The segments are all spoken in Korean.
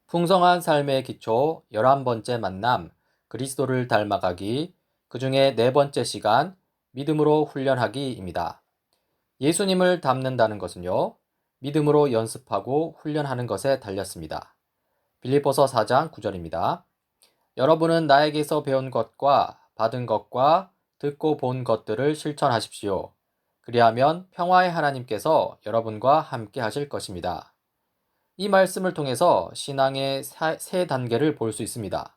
풍성한 삶의 기초 11번째 만남, 그리스도를 닮아가기, 그 중에 네 번째 시간, 믿음으로 훈련하기입니다. 예수님을 닮는다는 것은요, 믿음으로 연습하고 훈련하는 것에 달렸습니다. 빌립보서 4장 9절입니다. 여러분은 나에게서 배운 것과 받은 것과 듣고 본 것들을 실천하십시오. 그리하면 평화의 하나님께서 여러분과 함께 하실 것입니다. 이 말씀을 통해서 신앙의 세 단계를 볼 수 있습니다.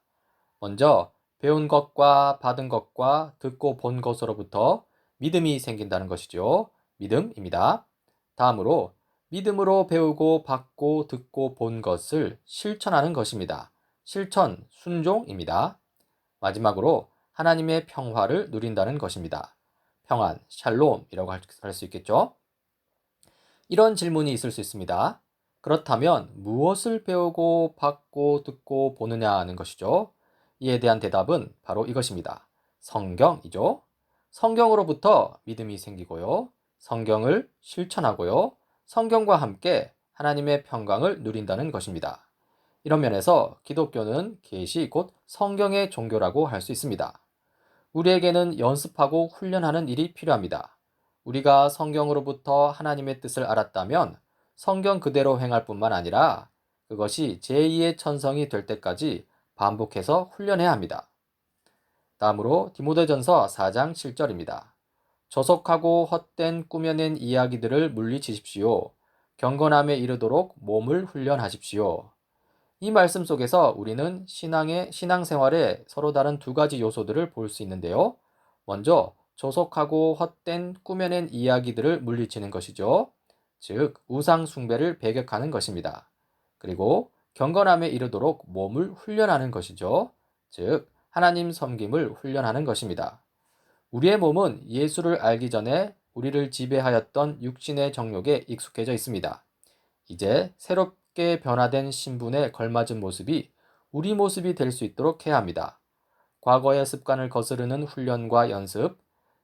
먼저 배운 것과 받은 것과 듣고 본 것으로부터 믿음이 생긴다는 것이죠. 믿음입니다. 다음으로 믿음으로 배우고 받고 듣고 본 것을 실천하는 것입니다. 실천, 순종입니다. 마지막으로 하나님의 평화를 누린다는 것입니다. 평안, 샬롬이라고 할 수 있겠죠. 이런 질문이 있을 수 있습니다. 그렇다면 무엇을 배우고 받고 듣고 보느냐 하는 것이죠. 이에 대한 대답은 바로 이것입니다. 성경이죠. 성경으로부터 믿음이 생기고요. 성경을 실천하고요. 성경과 함께 하나님의 평강을 누린다는 것입니다. 이런 면에서 기독교는 계시 곧 성경의 종교라고 할 수 있습니다. 우리에게는 연습하고 훈련하는 일이 필요합니다. 우리가 성경으로부터 하나님의 뜻을 알았다면 성경 그대로 행할 뿐만 아니라 그것이 제2의 천성이 될 때까지 반복해서 훈련해야 합니다. 다음으로 디모데전서 4장 7절입니다. 조속하고 헛된 꾸며낸 이야기들을 물리치십시오. 경건함에 이르도록 몸을 훈련하십시오. 이 말씀 속에서 우리는 신앙생활에 서로 다른 두 가지 요소들을 볼 수 있는데요. 먼저 조속하고 헛된 꾸며낸 이야기들을 물리치는 것이죠. 즉 우상 숭배를 배격하는 것입니다. 그리고 경건함에 이르도록 몸을 훈련하는 것이죠. 즉 하나님 섬김을 훈련하는 것입니다. 우리의 몸은 예수를 알기 전에 우리를 지배하였던 육신의 정욕에 익숙해져 있습니다. 이제 새롭게 변화된 신분에 걸맞은 모습이 우리 모습이 될 수 있도록 해야 합니다. 과거의 습관을 거스르는 훈련과 연습,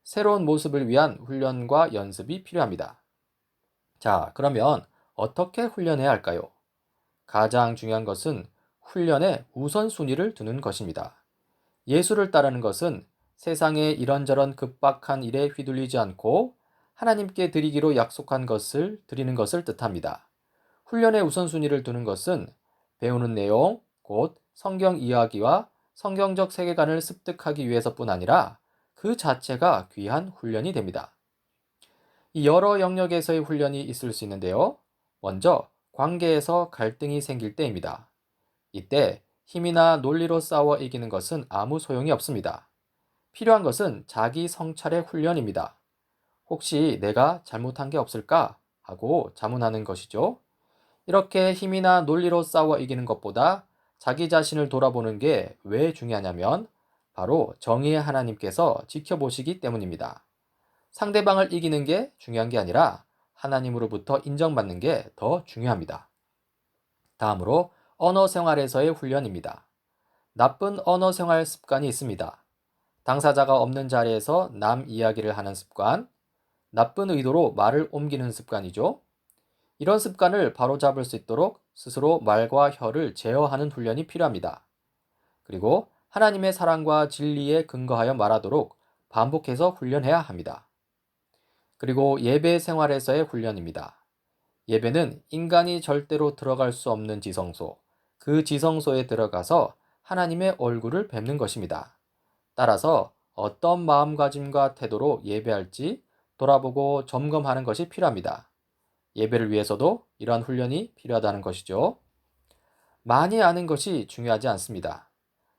새로운 모습을 위한 훈련과 연습이 필요합니다. 자, 그러면 어떻게 훈련해야 할까요? 가장 중요한 것은 훈련에 우선순위를 두는 것입니다. 예수를 따르는 것은 세상의 이런저런 급박한 일에 휘둘리지 않고 하나님께 드리기로 약속한 것을 드리는 것을 뜻합니다. 훈련의 우선순위를 두는 것은 배우는 내용, 곧 성경 이야기와 성경적 세계관을 습득하기 위해서뿐 아니라 그 자체가 귀한 훈련이 됩니다. 이 여러 영역에서의 훈련이 있을 수 있는데요. 먼저 관계에서 갈등이 생길 때입니다. 이때 힘이나 논리로 싸워 이기는 것은 아무 소용이 없습니다. 필요한 것은 자기 성찰의 훈련입니다. 혹시 내가 잘못한 게 없을까? 하고 자문하는 것이죠. 이렇게 힘이나 논리로 싸워 이기는 것보다 자기 자신을 돌아보는 게 왜 중요하냐면 바로 정의의 하나님께서 지켜보시기 때문입니다. 상대방을 이기는 게 중요한 게 아니라 하나님으로부터 인정받는 게 더 중요합니다. 다음으로 언어 생활에서의 훈련입니다. 나쁜 언어 생활 습관이 있습니다. 당사자가 없는 자리에서 남 이야기를 하는 습관, 나쁜 의도로 말을 옮기는 습관이죠. 이런 습관을 바로잡을 수 있도록 스스로 말과 혀를 제어하는 훈련이 필요합니다. 그리고 하나님의 사랑과 진리에 근거하여 말하도록 반복해서 훈련해야 합니다. 그리고 예배 생활에서의 훈련입니다. 예배는 인간이 절대로 들어갈 수 없는 지성소, 그 지성소에 들어가서 하나님의 얼굴을 뵙는 것입니다. 따라서 어떤 마음가짐과 태도로 예배할지 돌아보고 점검하는 것이 필요합니다. 예배를 위해서도 이러한 훈련이 필요하다는 것이죠. 많이 아는 것이 중요하지 않습니다.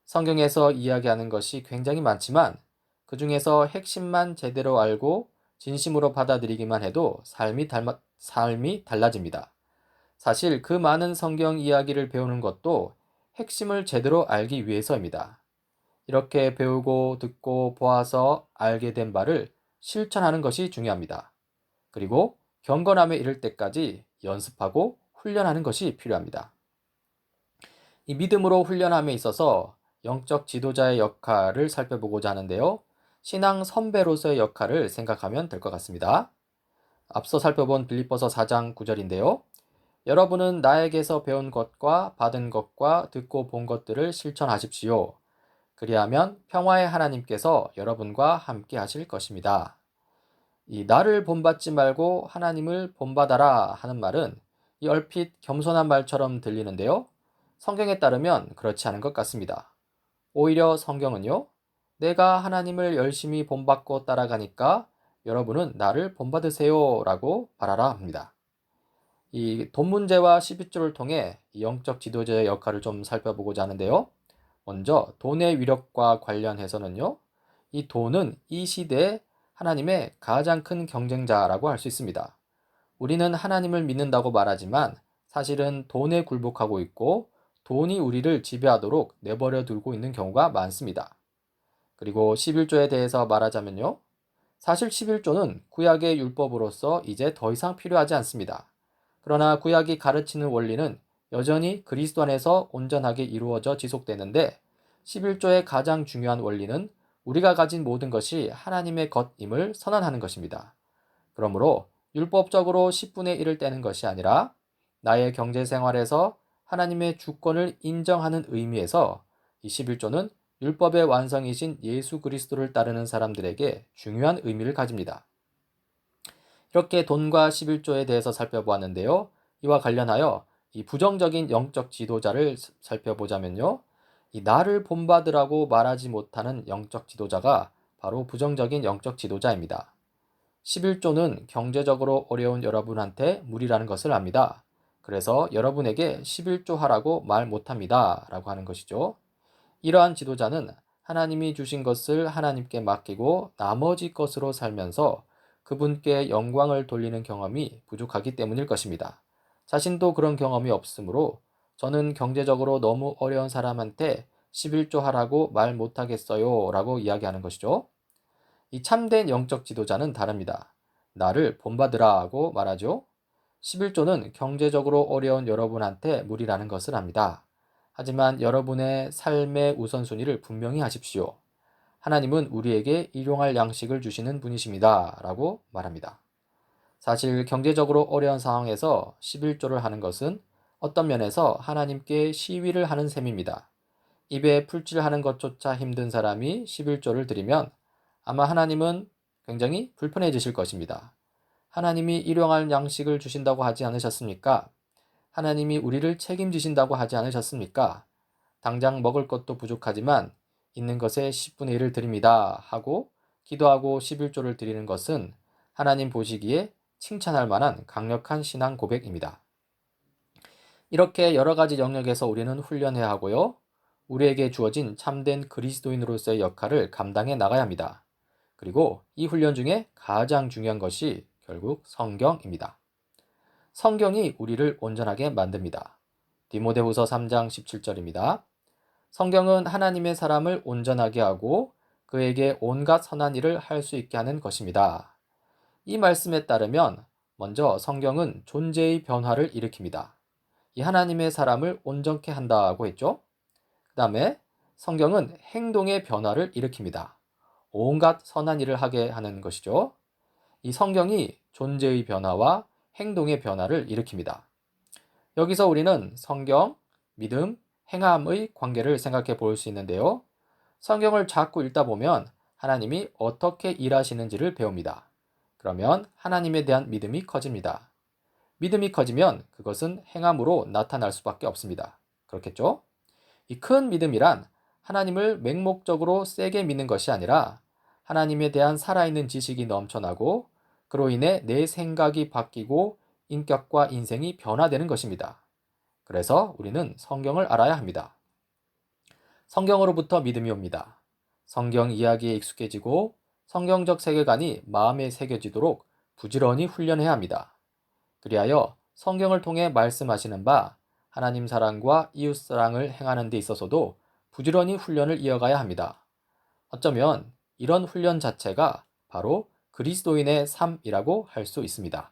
성경에서 이야기하는 것이 굉장히 많지만 그 중에서 핵심만 제대로 알고 진심으로 받아들이기만 해도 삶이 달라집니다. 사실 그 많은 성경 이야기를 배우는 것도 핵심을 제대로 알기 위해서입니다. 이렇게 배우고 듣고 보아서 알게 된 바를 실천하는 것이 중요합니다. 그리고 경건함에 이를 때까지 연습하고 훈련하는 것이 필요합니다. 이 믿음으로 훈련함에 있어서 영적 지도자의 역할을 살펴보고자 하는데요. 신앙 선배로서의 역할을 생각하면 될 것 같습니다. 앞서 살펴본 빌립보서 4장 9절인데요. 여러분은 나에게서 배운 것과 받은 것과 듣고 본 것들을 실천하십시오. 그리하면 평화의 하나님께서 여러분과 함께 하실 것입니다. 이 나를 본받지 말고 하나님을 본받아라 하는 말은 이 얼핏 겸손한 말처럼 들리는데요. 성경에 따르면 그렇지 않은 것 같습니다. 오히려 성경은요, 내가 하나님을 열심히 본받고 따라가니까 여러분은 나를 본받으세요 라고 말하라 합니다. 이 돈 문제와 12조를 통해 이 영적 지도자의 역할을 좀 살펴보고자 하는데요. 먼저 돈의 위력과 관련해서는요, 이 돈은 이 시대에 하나님의 가장 큰 경쟁자라고 할 수 있습니다. 우리는 하나님을 믿는다고 말하지만 사실은 돈에 굴복하고 있고 돈이 우리를 지배하도록 내버려 두고 있는 경우가 많습니다. 그리고 11조에 대해서 말하자면요. 사실 11조는 구약의 율법으로서 이제 더 이상 필요하지 않습니다. 그러나 구약이 가르치는 원리는 여전히 그리스도 안에서 온전하게 이루어져 지속되는데 11조의 가장 중요한 원리는 우리가 가진 모든 것이 하나님의 것임을 선언하는 것입니다. 그러므로 율법적으로 10분의 1을 떼는 것이 아니라 나의 경제 생활에서 하나님의 주권을 인정하는 의미에서 이 11조는 율법의 완성이신 예수 그리스도를 따르는 사람들에게 중요한 의미를 가집니다. 이렇게 돈과 11조에 대해서 살펴보았는데요. 이와 관련하여 이 부정적인 영적 지도자를 살펴보자면요. 이 나를 본받으라고 말하지 못하는 영적 지도자가 바로 부정적인 영적 지도자입니다. 11조는 경제적으로 어려운 여러분한테 무리라는 것을 압니다. 그래서 여러분에게 11조 하라고 말 못합니다. 라고 하는 것이죠. 이러한 지도자는 하나님이 주신 것을 하나님께 맡기고 나머지 것으로 살면서 그분께 영광을 돌리는 경험이 부족하기 때문일 것입니다. 자신도 그런 경험이 없으므로 저는 경제적으로 너무 어려운 사람한테 11조 하라고 말 못하겠어요. 라고 이야기하는 것이죠. 이 참된 영적 지도자는 다릅니다. 나를 본받으라고 말하죠. 11조는 경제적으로 어려운 여러분한테 무리라는 것을 압니다. 하지만 여러분의 삶의 우선순위를 분명히 하십시오. 하나님은 우리에게 일용할 양식을 주시는 분이십니다. 라고 말합니다. 사실 경제적으로 어려운 상황에서 11조를 하는 것은 어떤 면에서 하나님께 시위를 하는 셈입니다. 입에 풀칠하는 것조차 힘든 사람이 11조를 드리면 아마 하나님은 굉장히 불편해지실 것입니다. 하나님이 일용할 양식을 주신다고 하지 않으셨습니까? 하나님이 우리를 책임지신다고 하지 않으셨습니까? 당장 먹을 것도 부족하지만 있는 것의 10분의 1을 드립니다 하고 기도하고 11조를 드리는 것은 하나님 보시기에 칭찬할 만한 강력한 신앙 고백입니다. 이렇게 여러 가지 영역에서 우리는 훈련해야 하고요. 우리에게 주어진 참된 그리스도인으로서의 역할을 감당해 나가야 합니다. 그리고 이 훈련 중에 가장 중요한 것이 결국 성경입니다. 성경이 우리를 온전하게 만듭니다. 디모데후서 3장 17절입니다. 성경은 하나님의 사람을 온전하게 하고 그에게 온갖 선한 일을 할 수 있게 하는 것입니다. 이 말씀에 따르면 먼저 성경은 존재의 변화를 일으킵니다. 이 하나님의 사람을 온전케 한다고 했죠. 그 다음에 성경은 행동의 변화를 일으킵니다. 온갖 선한 일을 하게 하는 것이죠. 이 성경이 존재의 변화와 행동의 변화를 일으킵니다. 여기서 우리는 성경, 믿음, 행함의 관계를 생각해 볼 수 있는데요. 성경을 자꾸 읽다 보면 하나님이 어떻게 일하시는지를 배웁니다. 그러면 하나님에 대한 믿음이 커집니다. 믿음이 커지면 그것은 행함으로 나타날 수밖에 없습니다. 그렇겠죠? 이 큰 믿음이란 하나님을 맹목적으로 세게 믿는 것이 아니라 하나님에 대한 살아있는 지식이 넘쳐나고 그로 인해 내 생각이 바뀌고 인격과 인생이 변화되는 것입니다. 그래서 우리는 성경을 알아야 합니다. 성경으로부터 믿음이 옵니다. 성경 이야기에 익숙해지고 성경적 세계관이 마음에 새겨지도록 부지런히 훈련해야 합니다. 그리하여 성경을 통해 말씀하시는 바 하나님 사랑과 이웃 사랑을 행하는 데 있어서도 부지런히 훈련을 이어가야 합니다. 어쩌면 이런 훈련 자체가 바로 그리스도인의 삶이라고 할 수 있습니다.